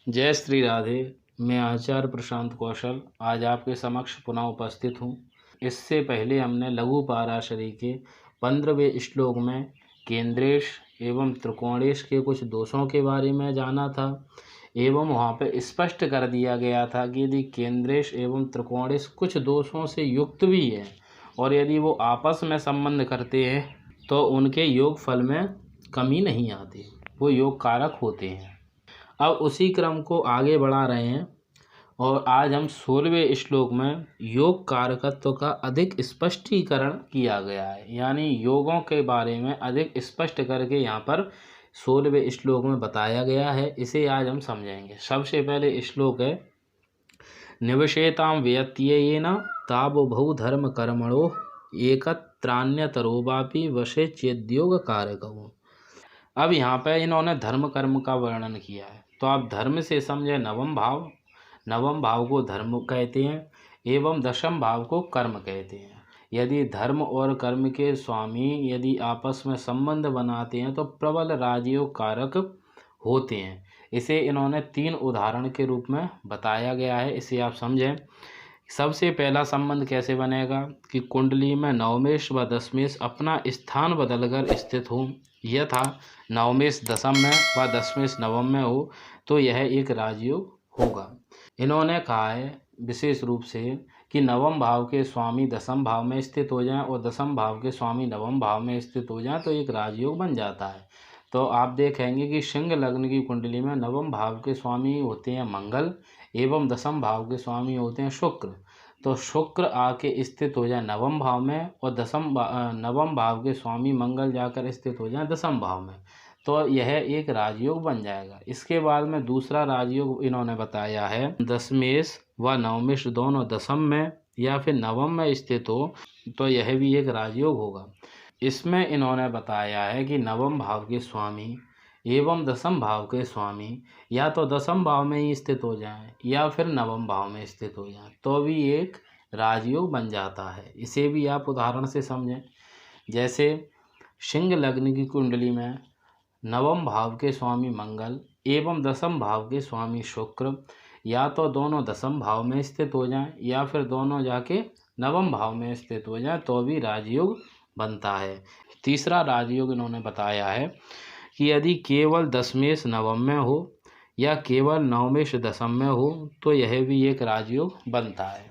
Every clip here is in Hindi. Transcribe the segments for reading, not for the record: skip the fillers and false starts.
जय श्री राधे। मैं आचार्य प्रशांत कौशल आज आपके समक्ष पुनः उपस्थित हूँ। इससे पहले हमने लघु पाराशरी के 15वें श्लोक में केंद्रेश एवं त्रिकोणेश के कुछ दोषों के बारे में जाना था एवं वहाँ पे स्पष्ट कर दिया गया था कि यदि केंद्रेश एवं त्रिकोणेश कुछ दोषों से युक्त भी है और यदि वो आपस में संबंध करते हैं तो उनके योग फल में कमी नहीं आती, वो योग कारक होते हैं। अब उसी क्रम को आगे बढ़ा रहे हैं और आज हम 16वें श्लोक में योग कारकत्व का अधिक स्पष्टीकरण किया गया है, यानी योगों के बारे में अधिक स्पष्ट करके यहाँ पर 16वें श्लोक में बताया गया है। इसे आज हम समझेंगे। सबसे पहले श्लोक है निवशेताम व्यत्ययेन तावुभौ धर्म कर्मणो एकत्रान्यतरोवापि वशे चेद्योग कारकौ। अब यहाँ पे इन्होंने धर्म कर्म का वर्णन किया है, तो आप धर्म से समझे नवम भाव, नवम भाव को धर्म कहते हैं एवं दशम भाव को कर्म कहते हैं। यदि धर्म और कर्म के स्वामी यदि आपस में संबंध बनाते हैं तो प्रबल राजयोग कारक होते हैं। इसे इन्होंने 3 उदाहरण के रूप में बताया गया है, इसे आप समझें। सबसे पहला संबंध कैसे बनेगा कि कुंडली में नवमेश व दशमेश अपना स्थान बदलकर स्थित हो, यथा नवमेश दशम में व दशमेश नवम में हो तो यह एक राजयोग होगा। इन्होंने कहा है विशेष रूप से कि नवम भाव के स्वामी दशम भाव में स्थित हो जाएं और दशम भाव के स्वामी नवम भाव में स्थित हो जाएं तो एक राजयोग बन जाता है। तो आप देखेंगे कि सिंह लग्न की कुंडली में नवम भाव के स्वामी होते हैं मंगल एवं दशम भाव के स्वामी होते हैं शुक्र। तो शुक्र आके स्थित हो जाए नवम भाव में और नवम भाव के स्वामी मंगल जाकर स्थित हो जाए दशम भाव में, तो यह एक राजयोग बन जाएगा। इसके बाद में दूसरा राजयोग इन्होंने बताया है दशमेश व नवमेश दोनों दशम में या फिर नवम में स्थित हो तो यह भी एक राजयोग होगा। इसमें इन्होंने बताया है कि नवम भाव के स्वामी एवं दशम भाव के स्वामी या तो दशम भाव में ही स्थित हो जाएं या फिर नवम भाव में स्थित हो जाएं तो भी एक राजयोग बन जाता है। इसे भी आप उदाहरण से समझें। जैसे सिंह लग्न की कुंडली में नवम भाव के स्वामी मंगल एवं दशम भाव के स्वामी शुक्र या तो दोनों दशम भाव में स्थित हो जाएं या फिर दोनों जाके नवम भाव में स्थित हो जाएं तो भी राजयोग बनता है। तीसरा राजयोग इन्होंने बताया है कि यदि केवल दशमेश नवम में हो या केवल नवमेश दशम में हो तो यह भी एक राजयोग बनता है।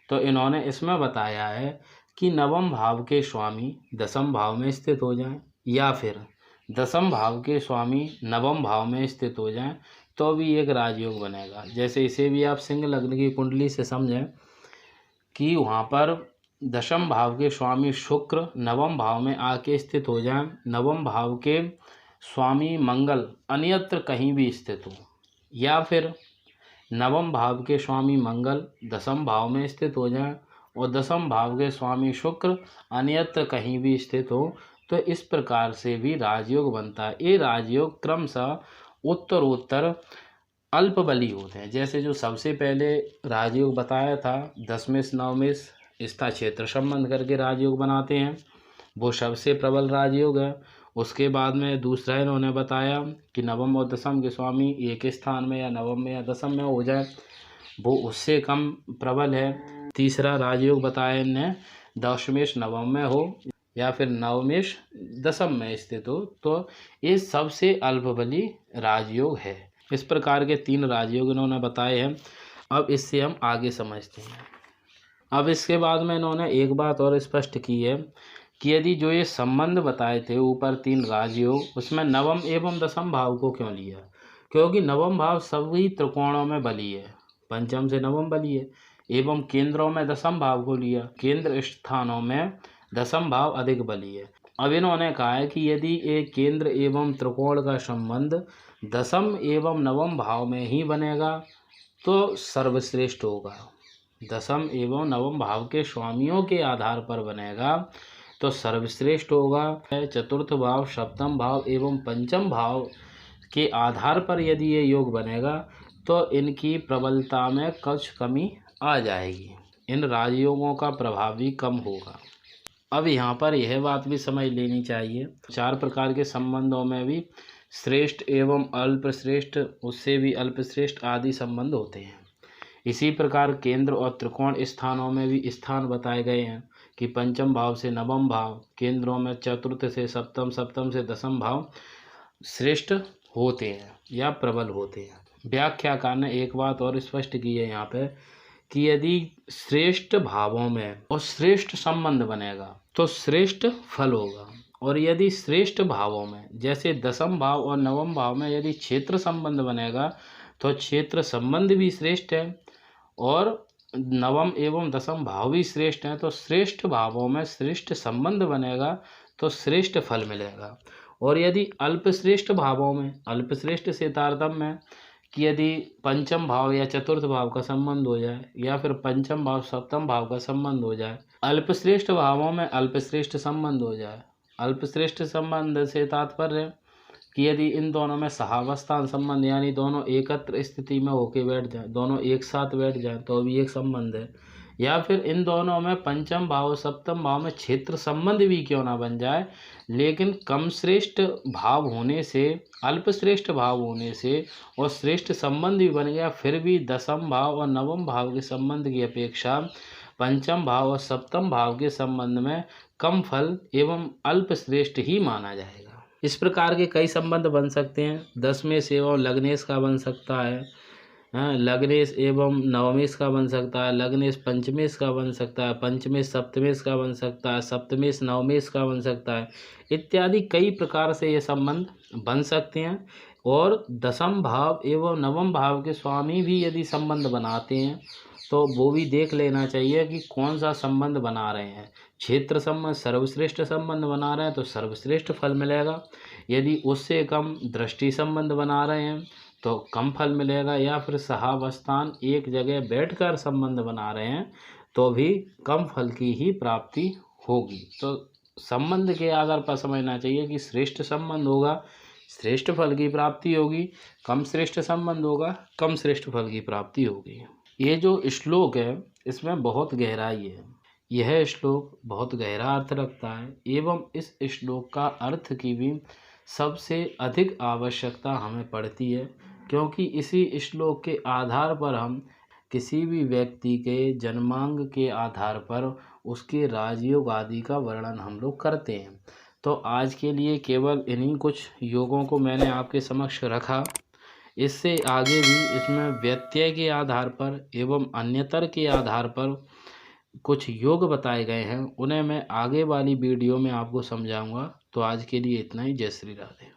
तो इन्होंने इसमें बताया है कि नवम भाव के स्वामी दशम भाव में स्थित हो जाएं या फिर दशम भाव के स्वामी नवम भाव में स्थित हो जाएं तो भी एक राजयोग बनेगा। जैसे इसे भी आप सिंह लग्न की कुंडली से समझें कि वहाँ पर दशम भाव के स्वामी शुक्र नवम भाव में आके स्थित हो जाएं, नवम भाव के स्वामी मंगल अन्यत्र कहीं भी स्थित हो या फिर नवम भाव के स्वामी मंगल दशम भाव में स्थित हो जाएं और दशम भाव के स्वामी शुक्र अन्यत्र कहीं भी स्थित हो तो इस प्रकार से भी राजयोग बनता है। ये राजयोग क्रमशः उत्तरोत्तर अल्प बली होते हैं। जैसे जो सबसे पहले राजयोग बताया था दशमेश नवमेश इसका क्षेत्र संबंध करके राजयोग बनाते हैं, वो सबसे प्रबल राजयोग है। उसके बाद में दूसरा इन्होंने बताया कि नवम और दशम के स्वामी एक स्थान में या नवम में या दशम में हो जाए, वो उससे कम प्रबल है। तीसरा राजयोग बताया इन्हें दशमेश नवम में हो या फिर नवमेश दशम में स्थित हो तो ये सबसे अल्पबली राजयोग है। इस प्रकार के 3 राजयोग इन्होंने बताए हैं। अब इससे हम आगे समझते हैं। अब इसके बाद में इन्होंने एक बात और स्पष्ट की है कि यदि जो ये संबंध बताए थे ऊपर 3 राजयोग उसमें नवम एवं दशम भाव को क्यों लिया, क्योंकि नवम भाव सभी त्रिकोणों में बली है, पंचम से नवम बली है एवं केंद्रों में दशम भाव को लिया, केंद्र स्थानों में दशम भाव अधिक बली है। अब इन्होंने कहा है कि यदि एक केंद्र एवं त्रिकोण का संबंध दशम एवं नवम भाव में ही बनेगा तो सर्वश्रेष्ठ होगा। दशम एवं नवम भाव के स्वामियों के आधार पर बनेगा तो सर्वश्रेष्ठ होगा। चतुर्थ भाव सप्तम भाव एवं पंचम भाव के आधार पर यदि ये योग बनेगा तो इनकी प्रबलता में कुछ कमी आ जाएगी, इन राजयोगों का प्रभाव भी कम होगा। अब यहाँ पर यह बात भी समझ लेनी चाहिए 4 प्रकार के संबंधों में भी श्रेष्ठ एवं अल्पश्रेष्ठ, उससे भी अल्पश्रेष्ठ आदि संबंध होते हैं। इसी प्रकार केंद्र और त्रिकोण स्थानों में भी स्थान बताए गए हैं कि पंचम भाव से नवम भाव, केंद्रों में चतुर्थ से सप्तम, सप्तम से दसम भाव श्रेष्ठ होते हैं या प्रबल होते हैं। व्याख्याकार ने एक बात और स्पष्ट की है यहाँ पे कि यदि श्रेष्ठ भावों में और श्रेष्ठ संबंध बनेगा तो श्रेष्ठ फल होगा, और यदि श्रेष्ठ भावों में जैसे दसम भाव और नवम भाव में यदि क्षेत्र संबंध बनेगा तो क्षेत्र संबंध भी श्रेष्ठ है, और नवम एवं दसम भाव भी श्रेष्ठ हैं, तो श्रेष्ठ भावों में श्रेष्ठ संबंध बनेगा तो श्रेष्ठ फल मिलेगा। और यदि अल्पश्रेष्ठ भावों में, अल्पश्रेष्ठ से तारतम्य है कि यदि पंचम भाव या चतुर्थ भाव का संबंध हो जाए या फिर पंचम भाव सप्तम भाव का संबंध हो जाए, अल्पश्रेष्ठ भावों में अल्पश्रेष्ठ संबंध हो जाए। अल्पश्रेष्ठ संबंध से तात्पर्य कि यदि इन दोनों में सहावस्थान संबंध यानी दोनों एकत्र स्थिति में होके बैठ जाए, दोनों एक साथ बैठ जाए तो भी एक संबंध है, या फिर इन दोनों में पंचम भाव सप्तम भाव में क्षेत्र संबंध भी क्यों ना बन जाए, लेकिन कम श्रेष्ठ भाव होने से, अल्पश्रेष्ठ भाव होने से और श्रेष्ठ संबंध भी बन गया, फिर भी दसम भाव और नवम भाव के संबंध की अपेक्षा पंचम भाव और सप्तम भाव के संबंध में कम फल एवं अल्पश्रेष्ठ ही माना जाएगा। इस प्रकार के कई संबंध बन सकते हैं। दशमेश एवं लग्नेश का बन सकता है, लग्नेश एवं नवमेश का बन सकता है, लग्नेश पंचमेश का बन सकता है, पंचमेश सप्तमेश का बन सकता है, सप्तमेश नवमेश का बन सकता है, इत्यादि कई प्रकार से ये संबंध बन सकते हैं। और दसम भाव एवं नवम भाव के स्वामी भी यदि संबंध बनाते हैं तो वो भी देख लेना चाहिए कि कौन सा संबंध बना रहे हैं। क्षेत्र संबंध सर्वश्रेष्ठ संबंध बना रहे हैं तो सर्वश्रेष्ठ फल मिलेगा, यदि उससे कम दृष्टि संबंध बना रहे हैं तो कम फल मिलेगा, या फिर सहावस्थान एक जगह बैठकर संबंध बना रहे हैं तो भी कम फल की ही प्राप्ति होगी। तो संबंध के आधार पर समझना चाहिए कि श्रेष्ठ संबंध होगा श्रेष्ठ फल की प्राप्ति होगी, कम श्रेष्ठ संबंध होगा कम श्रेष्ठ फल की प्राप्ति होगी। ये जो श्लोक है इसमें बहुत गहराई है, यह श्लोक बहुत गहरा अर्थ रखता है एवं इस श्लोक का अर्थ की भी सबसे अधिक आवश्यकता हमें पड़ती है, क्योंकि इसी श्लोक के आधार पर हम किसी भी व्यक्ति के जन्मांग के आधार पर उसके राजयोग आदि का वर्णन हम लोग करते हैं। तो आज के लिए केवल इन्हीं कुछ योगों को मैंने आपके समक्ष रखा। इससे आगे भी इसमें व्यत्यय के आधार पर एवं अन्यतर के आधार पर कुछ योग बताए गए हैं, उन्हें मैं आगे वाली वीडियो में आपको समझाऊंगा। तो आज के लिए इतना ही। जय श्री राधे।